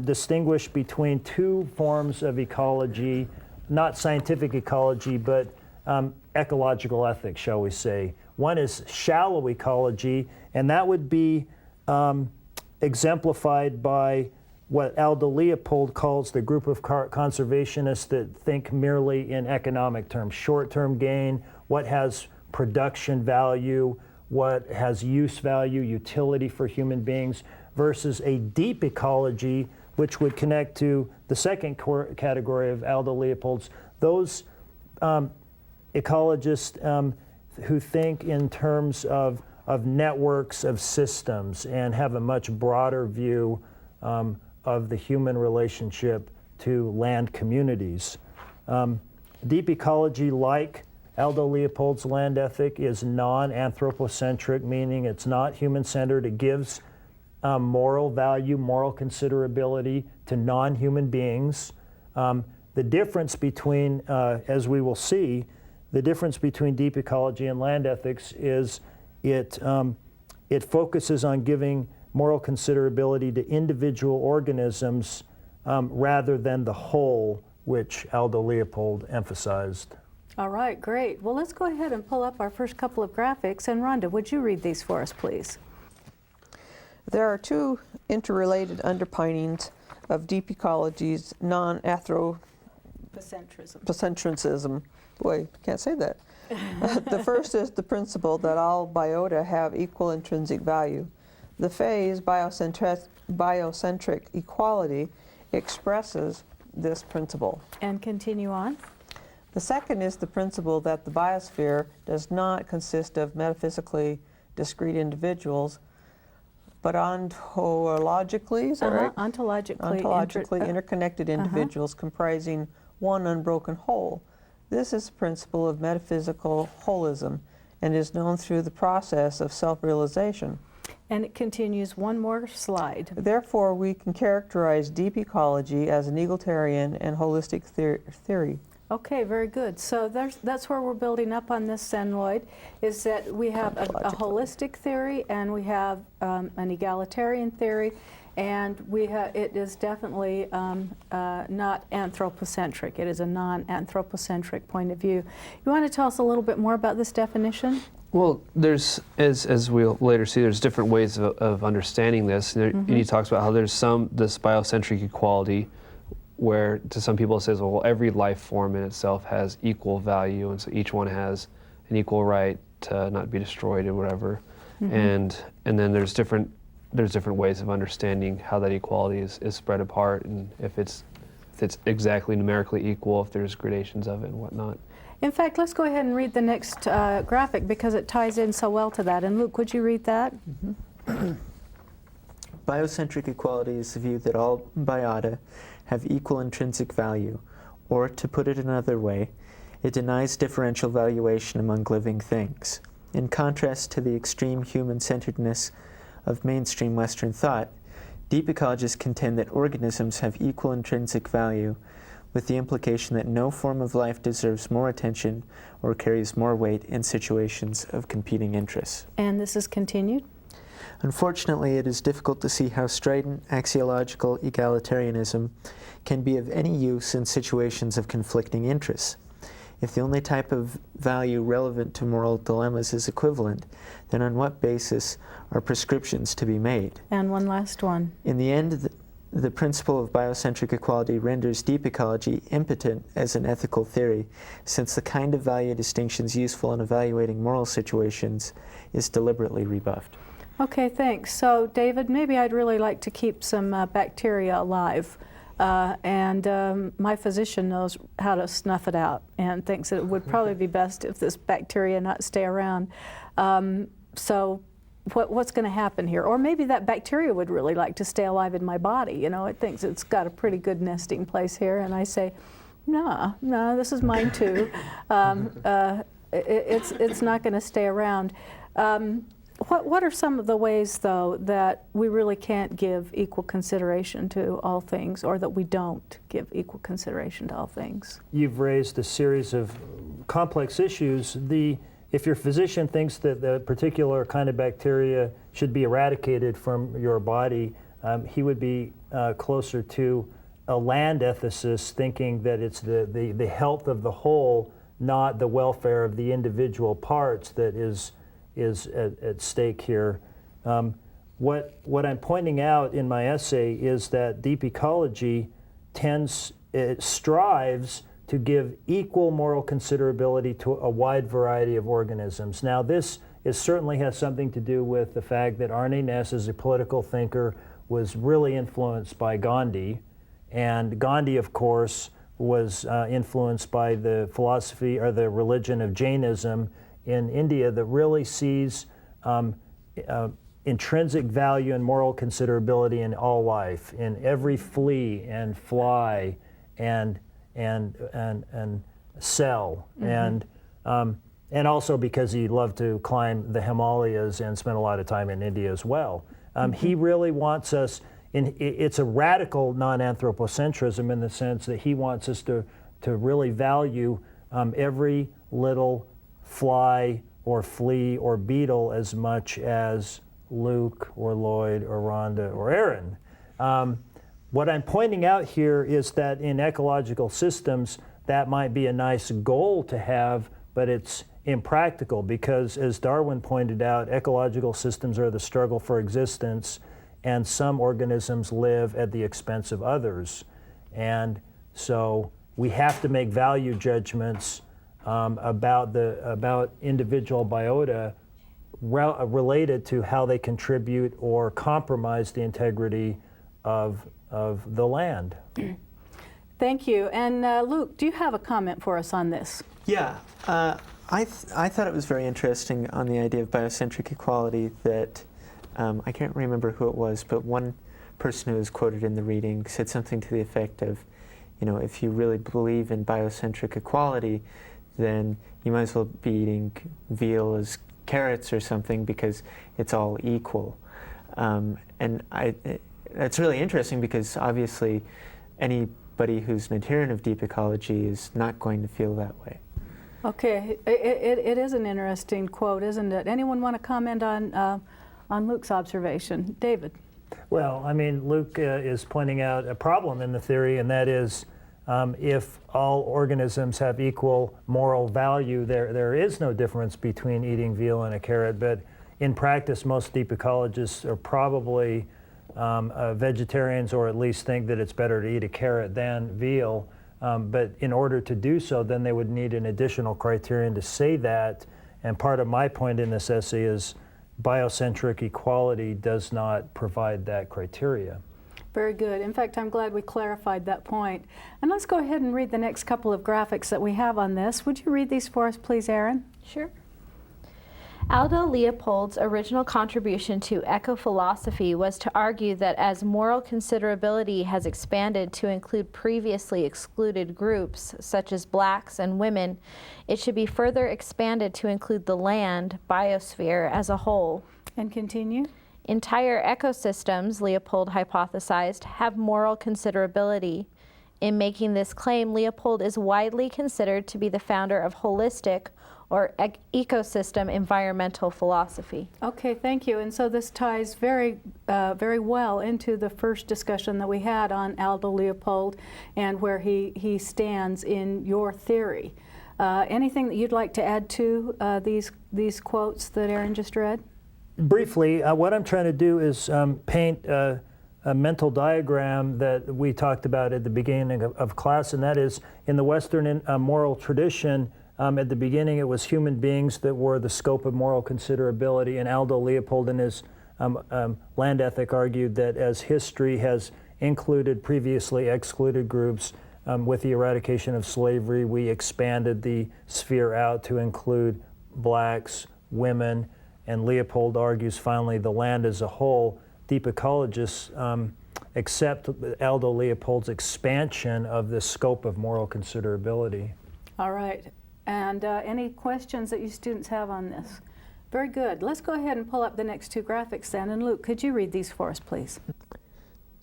Speaker 2: distinguished between two forms of ecology, not scientific ecology, but ecological ethics, shall we say. One is shallow ecology, and that would be exemplified by what Aldo Leopold calls the group of conservationists that think merely in economic terms, short-term gain, what has production value, what has use value, utility for human beings, versus a deep ecology, which would connect to the second category of Aldo Leopold's, those ecologists who think in terms of networks, of systems, and have a much broader view of the human relationship to land communities. Deep ecology, like Aldo Leopold's land ethic, is non-anthropocentric, meaning it's not human-centered. It gives moral value, moral considerability to non-human beings. The difference between, as we will see, the difference between deep ecology and land ethics is it focuses on giving moral considerability to individual organisms rather than the whole, which Aldo Leopold emphasized.
Speaker 1: All right, great. Well, let's go ahead and pull up our first couple of graphics. And Rhonda, would you read these for us, please?
Speaker 5: There are two interrelated underpinnings of deep ecology's non-anthropocentrism. Boy, can't say that. The first is the principle that all biota have equal intrinsic value. The phase biocentric equality expresses this principle.
Speaker 1: And continue on.
Speaker 5: The second is the principle that the biosphere does not consist of metaphysically discrete individuals, but ontologically, is that right?
Speaker 1: Ontologically
Speaker 5: interconnected individuals comprising one unbroken whole. This is the principle of metaphysical holism and is known through the process of self-realization.
Speaker 1: And it continues one more slide.
Speaker 5: Therefore, we can characterize deep ecology as an egalitarian and holistic theory.
Speaker 1: Okay, very good. So that's where we're building up on this, Lloyd, is that we have a holistic theory and we have an egalitarian theory, and it is definitely not anthropocentric. It is a non-anthropocentric point of view. You want to tell us a little bit more about this definition?
Speaker 3: Well, there's, as we'll later see, there's different ways of understanding this. And he talks about how there's this biocentric equality, where to some people it says, well, every life form in itself has equal value, and so each one has an equal right to not be destroyed or whatever. And then there's different ways of understanding how that equality is spread apart, and if it's exactly numerically equal, if there's gradations of it and whatnot.
Speaker 1: In fact, let's go ahead and read the next graphic because it ties in so well to that. And Luke, would you read that?
Speaker 4: Biocentric equality is the view that all biota have equal intrinsic value, or to put it another way, it denies differential valuation among living things. In contrast to the extreme human-centeredness of mainstream Western thought, deep ecologists contend that organisms have equal intrinsic value, with the implication that no form of life deserves more attention or carries more weight in situations of competing interests.
Speaker 1: And this is continued?
Speaker 4: Unfortunately, it is difficult to see how strident axiological egalitarianism can be of any use in situations of conflicting interests. If the only type of value relevant to moral dilemmas is equivalent, then on what basis are prescriptions to be made?
Speaker 1: And one last one.
Speaker 4: In the end, the principle of biocentric equality renders deep ecology impotent as an ethical theory, since the kind of value distinctions useful in evaluating moral situations is deliberately rebuffed.
Speaker 1: Okay, thanks. So, David, maybe I'd really like to keep some bacteria alive. And my physician knows how to snuff it out and thinks that it would probably be best if this bacteria not stay around. So what's going to happen here? Or maybe that bacteria would really like to stay alive in my body. You know, it thinks it's got a pretty good nesting place here, and I say, no, this is mine too. It's not going to stay around. What are some of the ways, though, that we really can't give equal consideration to all things, or that we don't give equal consideration to all things?
Speaker 2: You've raised a series of complex issues. If your physician thinks that the particular kind of bacteria should be eradicated from your body, he would be closer to a land ethicist, thinking that it's the health of the whole, not the welfare of the individual parts, that is at stake here. What I'm pointing out in my essay is that deep ecology strives to give equal moral considerability to a wide variety of organisms. Now, this certainly has something to do with the fact that Arne Naess, as a political thinker, was really influenced by Gandhi. And Gandhi, of course, was influenced by the philosophy or the religion of Jainism in India, that really sees intrinsic value and moral considerability in all life, in every flea and fly and cell. Mm-hmm. And also because he loved to climb the Himalayas and spent a lot of time in India as well. He really wants us, it's a radical non-anthropocentrism in the sense that he wants us to really value every little fly or flea or beetle as much as Luke or Lloyd or Rhonda or Aaron. What I'm pointing out here is that in ecological systems, that might be a nice goal to have, but it's impractical because, as Darwin pointed out, ecological systems are the struggle for existence, and some organisms live at the expense of others. And so we have to make value judgments about individual biota related to how they contribute or compromise the integrity of the land.
Speaker 1: Thank you. And Luke, do you have a comment for us on this?
Speaker 4: Yeah. I thought it was very interesting on the idea of biocentric equality that I can't remember who it was, but one person who was quoted in the reading said something to the effect of, if you really believe in biocentric equality, then you might as well be eating veal as carrots or something because it's all equal. And that's really interesting because obviously anybody who's an adherent of deep ecology is not going to feel that way.
Speaker 1: Okay, it is an interesting quote, isn't it? Anyone want to comment on Luke's observation? David?
Speaker 2: Well, I mean, Luke is pointing out a problem in the theory, and that is if all organisms have equal moral value, there is no difference between eating veal and a carrot. But in practice, most deep ecologists are probably vegetarians, or at least think that it's better to eat a carrot than veal. But in order to do so, then they would need an additional criterion to say that. And part of my point in this essay is biocentric equality does not provide that criteria.
Speaker 1: Very good. In fact, I'm glad we clarified that point. And let's go ahead and read the next couple of graphics that we have on this. Would you read these for us, please, Aaron?
Speaker 6: Sure. Aldo Leopold's original contribution to eco-philosophy was to argue that as moral considerability has expanded to include previously excluded groups, such as blacks and women, it should be further expanded to include the land, biosphere, as a whole.
Speaker 1: And continue.
Speaker 6: Entire ecosystems, Leopold hypothesized, have moral considerability. In making this claim, Leopold is widely considered to be the founder of holistic or ecosystem environmental philosophy.
Speaker 1: Okay, thank you. And so this ties very well into the first discussion that we had on Aldo Leopold and where he stands in your theory. Anything that you'd like to add to these quotes that Aaron just read?
Speaker 2: Briefly, what I'm trying to do is paint a mental diagram that we talked about at the beginning of class, and that is in the Western moral tradition. At the beginning, it was human beings that were the scope of moral considerability, and Aldo Leopold in his land ethic argued that as history has included previously excluded groups, with the eradication of slavery, we expanded the sphere out to include blacks, women, and Leopold argues finally the land as a whole, deep ecologists accept Aldo Leopold's expansion of the scope of moral considerability.
Speaker 1: All right. And any questions that you students have on this? Very good. Let's go ahead and pull up the next two graphics then. And Luke, could you read these for us, please?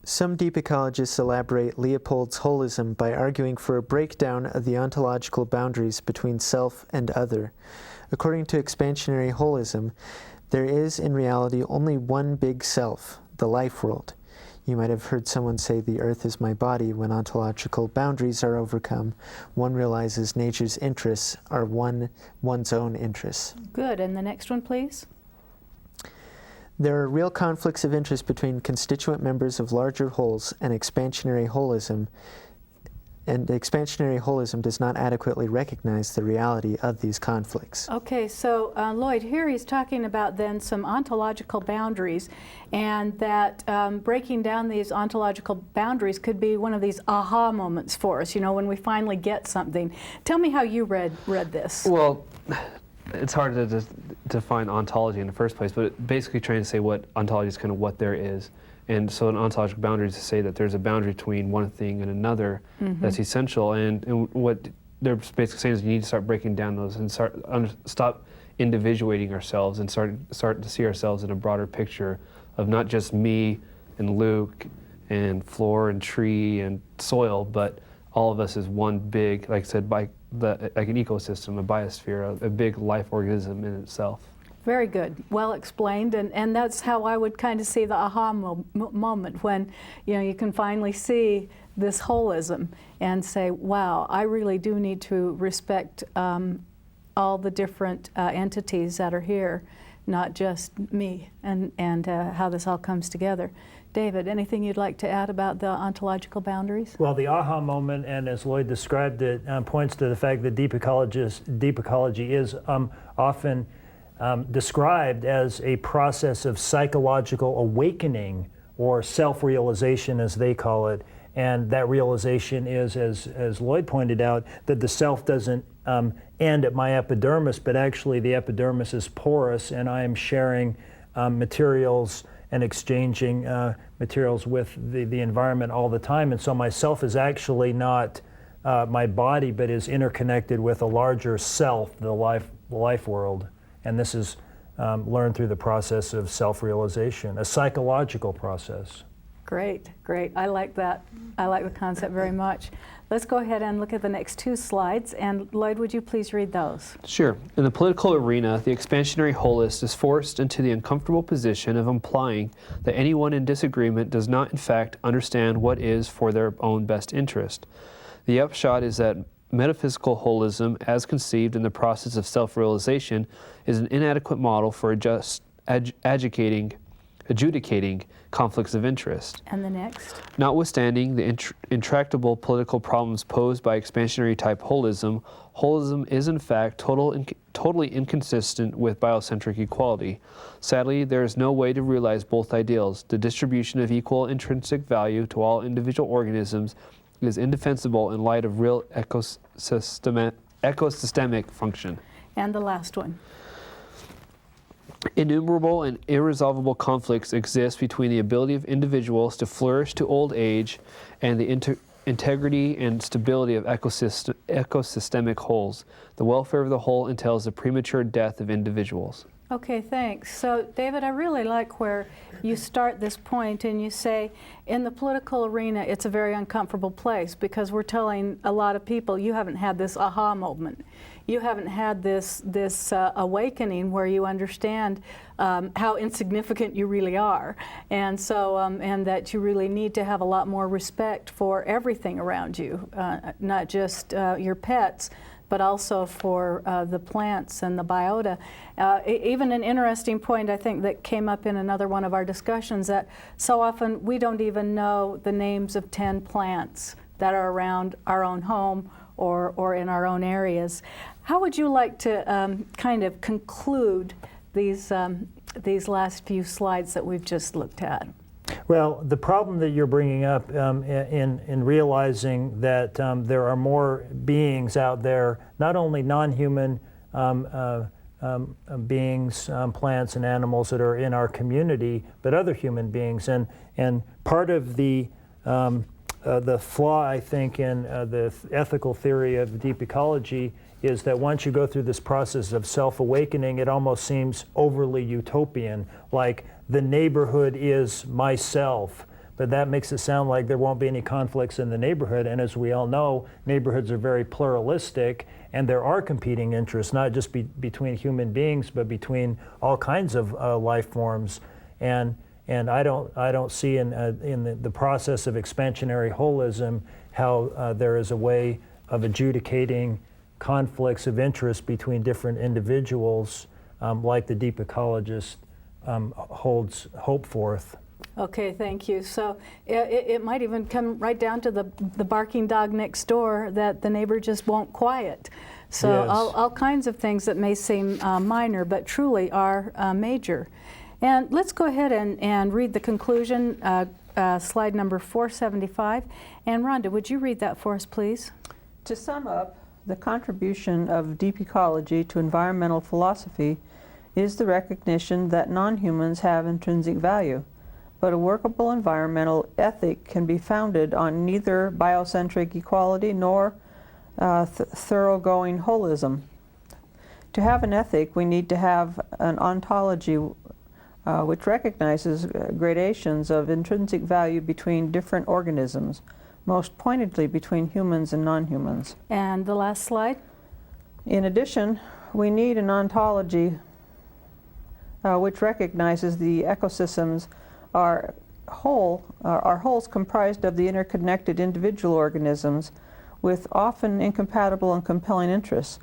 Speaker 4: Some deep ecologists elaborate Leopold's holism by arguing for a breakdown of the ontological boundaries between self and other. According to expansionary holism, there is in reality only one big self, the life world. You might have heard someone say the earth is my body. When ontological boundaries are overcome, one realizes nature's interests are one's own interests.
Speaker 1: Good. And the next one, please.
Speaker 4: There are real conflicts of interest between constituent members of larger wholes and expansionary holism does not adequately recognize the reality of these conflicts.
Speaker 1: Okay, so Lloyd, here he's talking about then some ontological boundaries, and that breaking down these ontological boundaries could be one of these aha moments for us, you know, when we finally get something. Tell me how you read this.
Speaker 3: Well, it's hard to define ontology in the first place, but basically trying to say what ontology is, kind of what there is. And so an ontological boundary is to say that there's a boundary between one thing and another that's essential. And what they're basically saying is you need to start breaking down those and stop individuating ourselves and start to see ourselves in a broader picture of not just me and Luke and floor and tree and soil, but all of us as one big, like I said, like an ecosystem, a biosphere, a big life organism in itself.
Speaker 1: Very good. Well explained, and that's how I would kind of see the aha moment when, you know, you can finally see this holism and say, wow, I really do need to respect all the different entities that are here, not just me, and how this all comes together. David, anything you'd like to add about the ontological boundaries?
Speaker 2: Well, the aha moment, and as Lloyd described it, points to the fact that deep ecology is often described as a process of psychological awakening or self-realization, as they call it. And that realization is, as Lloyd pointed out, that the self doesn't end at my epidermis, but actually the epidermis is porous, and I am sharing materials and exchanging materials with the environment all the time. And so my self is actually not my body, but is interconnected with a larger self, the life world. And this is learned through the process of self-realization, a psychological process.
Speaker 1: Great, great. I like that. I like the concept very much. Let's go ahead and look at the next two slides. And Lloyd, would you please read those?
Speaker 3: Sure. In the political arena, the expansionary holist is forced into the uncomfortable position of implying that anyone in disagreement does not, in fact, understand what is for their own best interest. The upshot is that metaphysical holism, as conceived in the process of self-realization, is an inadequate model for adjudicating conflicts of interest.
Speaker 1: And the next?
Speaker 3: Notwithstanding the intractable political problems posed by expansionary type holism, holism is in fact totally inconsistent with biocentric equality. Sadly, there is no way to realize both ideals. The distribution of equal intrinsic value to all individual organisms is indefensible in light of real ecosystemic function.
Speaker 1: And the last one.
Speaker 3: Innumerable and irresolvable conflicts exist between the ability of individuals to flourish to old age and the integrity and stability of ecosystemic wholes. The welfare of the whole entails the premature death of individuals.
Speaker 1: Okay, thanks. So, David, I really like where you start this point and you say, in the political arena, it's a very uncomfortable place because we're telling a lot of people, you haven't had this aha moment. You haven't had this awakening where you understand how insignificant you really are. And so, and that you really need to have a lot more respect for everything around you, not just your pets, but also for the plants and the biota. Even an interesting point, I think, that came up in another one of our discussions, that so often we don't even know the names of 10 plants that are around our own home or in our own areas. How would you like to kind of conclude these last few slides that we've just looked at?
Speaker 2: Well, the problem that you're bringing up in realizing that there are more beings out there, not only non-human beings, plants and animals that are in our community, but other human beings. And part of the flaw, I think, in the ethical theory of deep ecology is that once you go through this process of self-awakening, it almost seems overly utopian, like the neighborhood is myself. But that makes it sound like there won't be any conflicts in the neighborhood. And as we all know, neighborhoods are very pluralistic, and there are competing interests, not just between human beings, but between all kinds of life forms. And I don't see in the process of expansionary holism how there is a way of adjudicating conflicts of interest between different individuals, like the deep ecologist holds hope forth.
Speaker 1: Okay, thank you. So it might even come right down to the barking dog next door that the neighbor just won't quiet. So
Speaker 2: Yes.
Speaker 1: all kinds of things that may seem minor but truly are major. And let's go ahead and read the conclusion, slide number 475. And Rhonda, would you read that for us, please?
Speaker 5: To sum up, the contribution of deep ecology to environmental philosophy is the recognition that non-humans have intrinsic value, but a workable environmental ethic can be founded on neither biocentric equality nor thoroughgoing holism. To have an ethic, we need to have an ontology which recognizes gradations of intrinsic value between different organisms, most pointedly between humans and non-humans.
Speaker 1: And the last slide.
Speaker 5: In addition, we need an ontology which recognizes the ecosystems are wholes comprised of the interconnected individual organisms with often incompatible and compelling interests.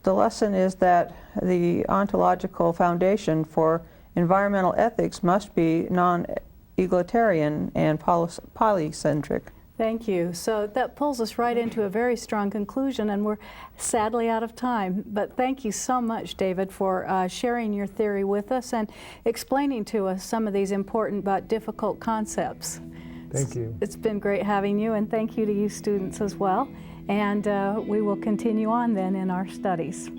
Speaker 5: The lesson is that the ontological foundation for environmental ethics must be non-egalitarian and polycentric.
Speaker 1: Thank you. So that pulls us right into a very strong conclusion, and we're sadly out of time. But thank you so much, David, for sharing your theory with us and explaining to us some of these important but difficult concepts.
Speaker 2: Thank you.
Speaker 1: It's been great having you, and thank you to you students as well. And we will continue on then in our studies.